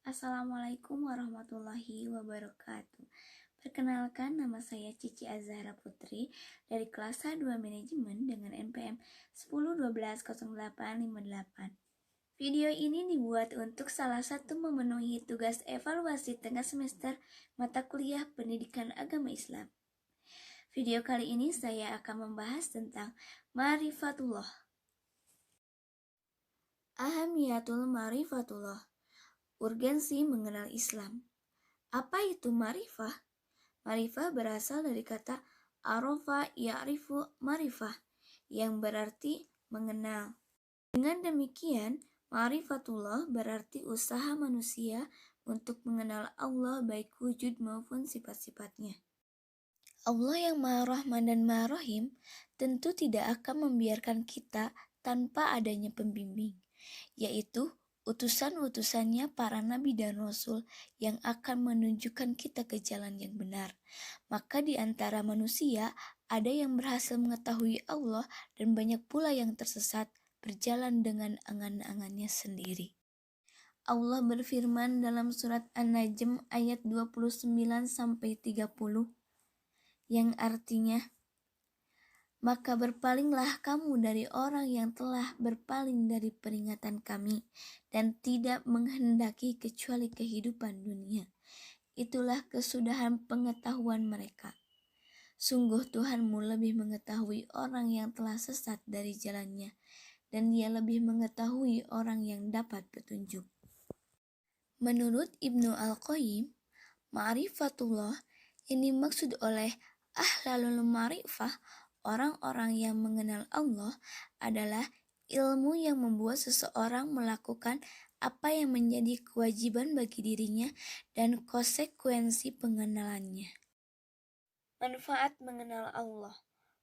Assalamualaikum warahmatullahi wabarakatuh. Perkenalkan, nama saya Cici Azahra Putri dari kelas 2 Manajemen dengan NPM 10120858. Video ini dibuat untuk salah satu memenuhi tugas evaluasi tengah semester mata kuliah Pendidikan Agama Islam. Video kali ini saya akan membahas tentang Ma'rifatullah. Ahamiyatul Ma'rifatullah. Urgensi mengenal Islam. Apa itu ma'rifah? Ma'rifah berasal dari kata arafa ya'rifu ma'rifah yang berarti mengenal. Dengan demikian, ma'rifatullah berarti usaha manusia untuk mengenal Allah baik wujud maupun sifat-sifatnya. Allah yang Maha Rahman dan Maha Rahim tentu tidak akan membiarkan kita tanpa adanya pembimbing, yaitu utusan-utusannya para nabi dan rasul yang akan menunjukkan kita ke jalan yang benar. Maka di antara manusia ada yang berhasil mengetahui Allah dan banyak pula yang tersesat berjalan dengan angan-angannya sendiri. Allah berfirman dalam surat An-Najm ayat 29-30 yang artinya, maka berpalinglah kamu dari orang yang telah berpaling dari peringatan kami dan tidak menghendaki kecuali kehidupan dunia. Itulah kesudahan pengetahuan mereka. Sungguh Tuhanmu lebih mengetahui orang yang telah sesat dari jalannya, dan Dia lebih mengetahui orang yang dapat petunjuk. Menurut Ibnu Al-Qayyim, ma'rifatullah yang dimaksud oleh ahlalul ma'rifah, orang-orang yang mengenal Allah, adalah ilmu yang membuat seseorang melakukan apa yang menjadi kewajiban bagi dirinya dan konsekuensi pengenalannya. Manfaat mengenal Allah.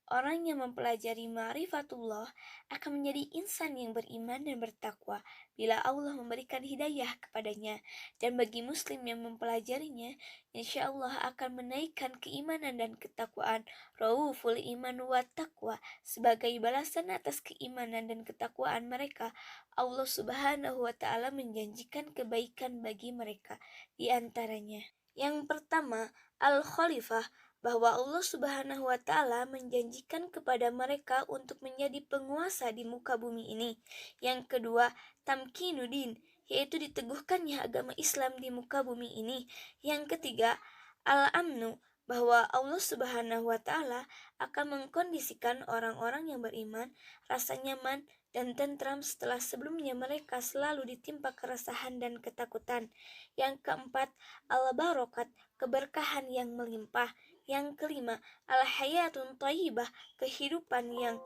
Orang yang mempelajari ma'rifatullah akan menjadi insan yang beriman dan bertakwa bila Allah memberikan hidayah kepadanya, dan bagi muslim yang mempelajarinya, insya Allah akan menaikkan keimanan dan ketakwaan. Rauful iman wa taqwa, sebagai balasan atas keimanan dan ketakwaan mereka, Allah Subhanahu wa Ta'ala menjanjikan kebaikan bagi mereka. Di antaranya, yang pertama, Al-Khalifah, bahwa Allah Subhanahu wa Ta'ala menjanjikan kepada mereka untuk menjadi penguasa di muka bumi ini. Yang kedua, Tamkinuddin, yaitu diteguhkannya agama Islam di muka bumi ini. Yang ketiga, Al-Amnu, bahwa Allah Subhanahu wa Ta'ala akan mengkondisikan orang-orang yang beriman rasa nyaman dan tentram setelah sebelumnya mereka selalu ditimpa keresahan dan ketakutan. Yang keempat, Al-Barokat, keberkahan yang melimpah. Yang kelima, Al-Hayatun Thayyibah, kehidupan yang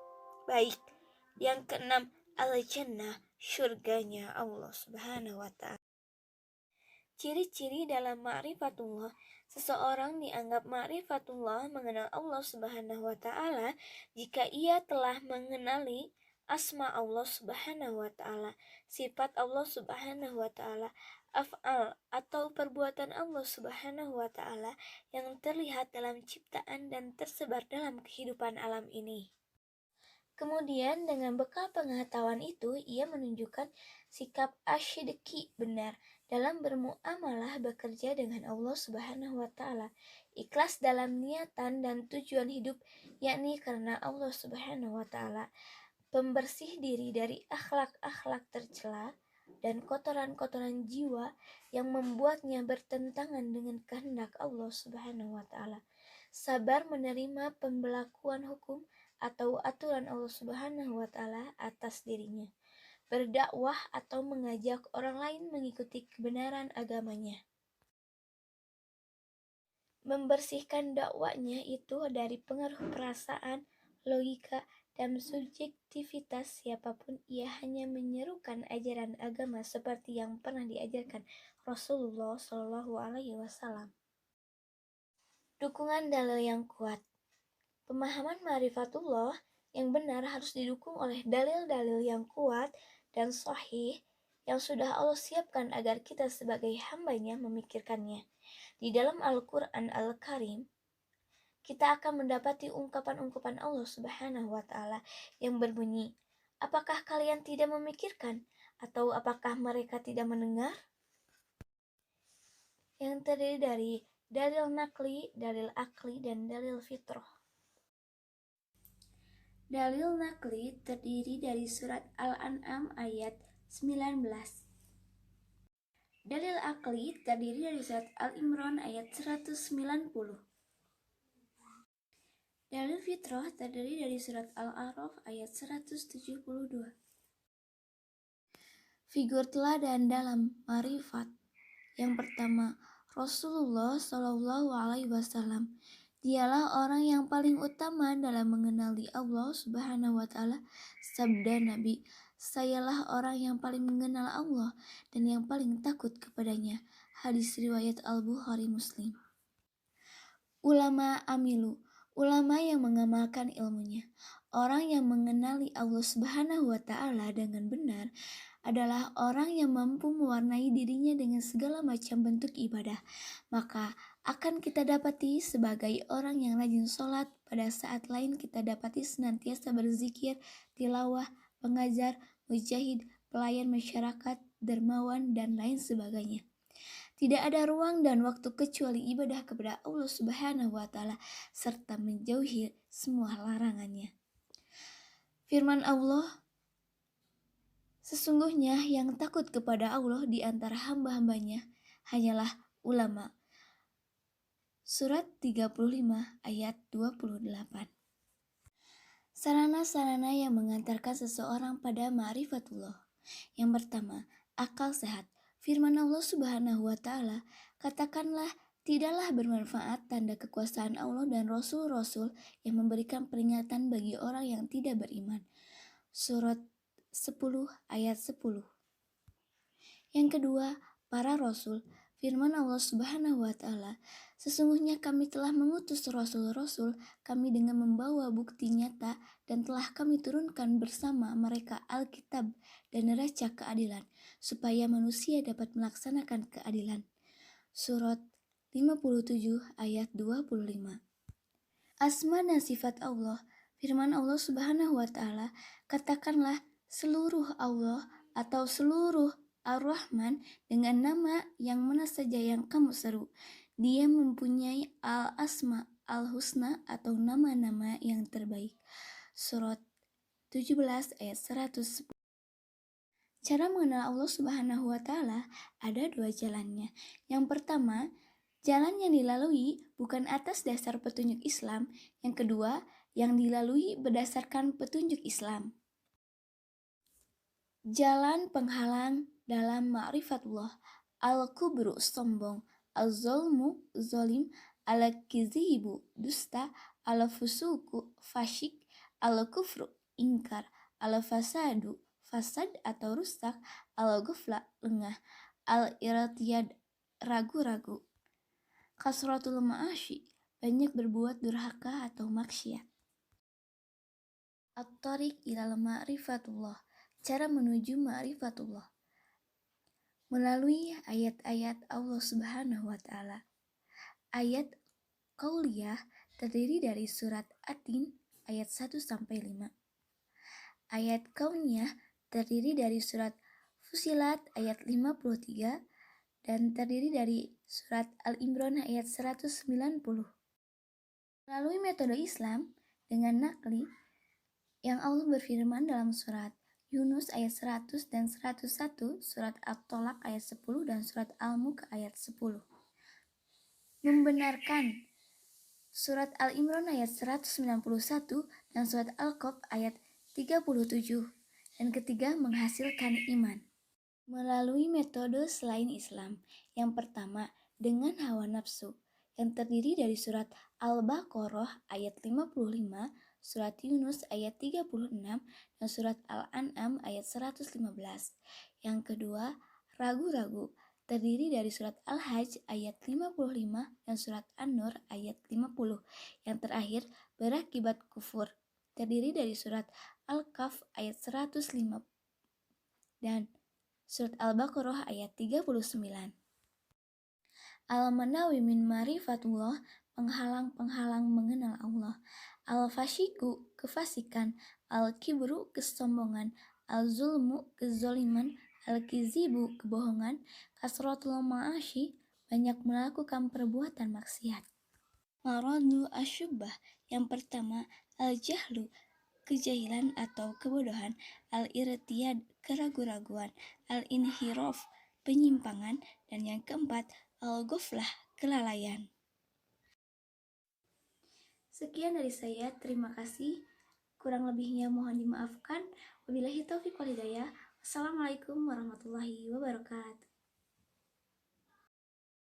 baik. Yang keenam, Al-Jannah, syurganya Allah Subhanahu wa Ta'ala. Ciri-ciri dalam ma'rifatullah. Seseorang dianggap ma'rifatullah, mengenal Allah Subhanahu wa Ta'ala, jika ia telah mengenali asma Allah Subhanahu wa Ta'ala, sifat Allah Subhanahu wa Ta'ala, af'al atau perbuatan Allah Subhanahu wa Ta'ala yang terlihat dalam ciptaan dan tersebar dalam kehidupan alam ini. Kemudian dengan bekal pengetahuan itu, ia menunjukkan sikap asyidqi, benar dalam bermuamalah bekerja dengan Allah Subhanahu wa Ta'ala, ikhlas dalam niatan dan tujuan hidup, yakni karena Allah Subhanahu wa Ta'ala, pembersih diri dari akhlak-akhlak tercela dan kotoran-kotoran jiwa yang membuatnya bertentangan dengan kehendak Allah Subhanahu wa Ta'ala, sabar menerima pembelakuan hukum atau aturan Allah Subhanahu wa Ta'ala atas dirinya, berdakwah atau mengajak orang lain mengikuti kebenaran agamanya, membersihkan dakwanya itu dari pengaruh perasaan, logika, dan subjektivitas siapapun. Ia hanya menyerukan ajaran agama seperti yang pernah diajarkan Rasulullah Shallallahu Alaihi Wasallam. Dukungan dalil yang kuat. Pemahaman ma'rifatullah yang benar harus didukung oleh dalil-dalil yang kuat dan sahih yang sudah Allah siapkan agar kita sebagai hambanya memikirkannya. Di dalam Al-Quran Al-Karim, kita akan mendapati ungkapan-ungkapan Allah Subhanahu wa Ta'ala yang berbunyi, apakah kalian tidak memikirkan? Atau apakah mereka tidak mendengar? yang terdiri dari dalil nakli, dalil akli, dan dalil fitrah. Dalil nakli terdiri dari surat Al-An'am ayat 19. Dalil akli terdiri dari surat Al-Imran ayat 190. Dalil fitrah terdiri dari surat Al-A'raf ayat 172. Figur teladan dalam ma'rifat. Yang pertama, Rasulullah Shallallahu Alaihi Wasallam. Dialah orang yang paling utama dalam mengenali Allah Subhanahu wa Ta'ala. Sabda Nabi, "Sayalah orang yang paling mengenal Allah dan yang paling takut kepadanya." Hadis riwayat Al-Bukhari Muslim. Ulama amilu, ulama yang mengamalkan ilmunya. Orang yang mengenali Allah Subhanahu wa Ta'ala dengan benar adalah orang yang mampu mewarnai dirinya dengan segala macam bentuk ibadah. Maka akan kita dapati sebagai orang yang rajin sholat, pada saat lain kita dapati senantiasa berzikir, tilawah, pengajar, mujahid, pelayan masyarakat, dermawan, dan lain sebagainya. Tidak ada ruang dan waktu kecuali ibadah kepada Allah Subhanahu wa Ta'ala serta menjauhi semua larangannya. Firman Allah, "Sesungguhnya yang takut kepada Allah di antara hamba-hambanya hanyalah ulama." Surat 35 ayat 28. Sarana-sarana yang mengantarkan seseorang pada ma'rifatullah. Yang pertama, akal sehat. Firman Allah Subhanahu wa Ta'ala, "Katakanlah, tidaklah bermanfaat tanda kekuasaan Allah dan Rasul-Rasul yang memberikan peringatan bagi orang yang tidak beriman." Surat 10 ayat 10. Yang kedua, para Rasul. Firman Allah Subhanahu wa Ta'ala, "Sesungguhnya kami telah mengutus Rasul-Rasul kami dengan membawa bukti nyata dan telah kami turunkan bersama mereka Alkitab dan neraca keadilan, supaya manusia dapat melaksanakan keadilan." Surat 57 ayat 25. Asma dan sifat Allah. Firman Allah Subhanahu wa Ta'ala, "Katakanlah, seluruh Allah atau seluruh Ar-Rahman dengan nama yang mana saja yang kamu seru. Dia mempunyai al-asma al-husna atau nama-nama yang terbaik." Surat 17 ayat 110. Cara mengenal Allah Subhanahu wa Ta'ala ada dua jalannya. Yang pertama, jalan yang dilalui bukan atas dasar petunjuk Islam. Yang kedua, yang dilalui berdasarkan petunjuk Islam. Jalan penghalang dalam ma'rifatullah. Al-kubru sombong, al-zolmu zolim, al-kizibu dusta, al-fusuku fasyik, al-kufru ingkar, al-fasadu fasad atau rusak, al-ghufla lengah, al-iratiyad ragu-ragu, kasratul ma'asyi banyak berbuat durhaka atau maksiat. At-tariq ilal ma'rifatullah, cara menuju ma'rifatullah melalui ayat-ayat Allah Subhanahu wa Ta'ala. Ayat qauliyah terdiri dari surat At-Tin ayat 1 sampai 5. Ayat kauniyah terdiri dari surat Fusilat ayat 53 dan terdiri dari surat Al-Imran ayat 190. Melalui metode Islam dengan nakli, yang Allah berfirman dalam surat Yunus ayat 100 dan 101, surat At-Tolak ayat 10 dan surat Al-Mulk ayat 10. Membenarkan surat Al-Imran ayat 191 dan surat Al-Qaf ayat 37. Dan ketiga, menghasilkan iman melalui metode selain Islam. Yang pertama, dengan hawa nafsu, yang terdiri dari surat Al-Baqarah ayat 55, surat Yunus ayat 36, dan surat Al-An'am ayat 115. Yang kedua, ragu-ragu, terdiri dari surat Al-Hajj ayat 55 dan surat An-Nur ayat 50. Yang terakhir, berakibat kufur, terdiri dari surat Al-Kahf ayat 105 dan surat Al-Baqarah ayat 39. Al-manawi min ma'rifatullah, penghalang-penghalang mengenal Allah. Al-fasyiku, kefasikan. Al-kibru, kesombongan. Al-zulmu, kezoliman. Al-kizibu, kebohongan. Kasratul ma'asyi, banyak melakukan perbuatan maksiat. Maradu asyubah, yang pertama al-jahlu, kejahilan atau kebodohan, al-irtiyad, keraguan-raguan, al-inhiraf, penyimpangan, dan yang keempat al-ghuflah, kelalaian. Sekian dari saya, terima kasih. Kurang lebihnya mohon dimaafkan. Wabillahi taufiq wal hidayah. Wassalamualaikum warahmatullahi wabarakatuh.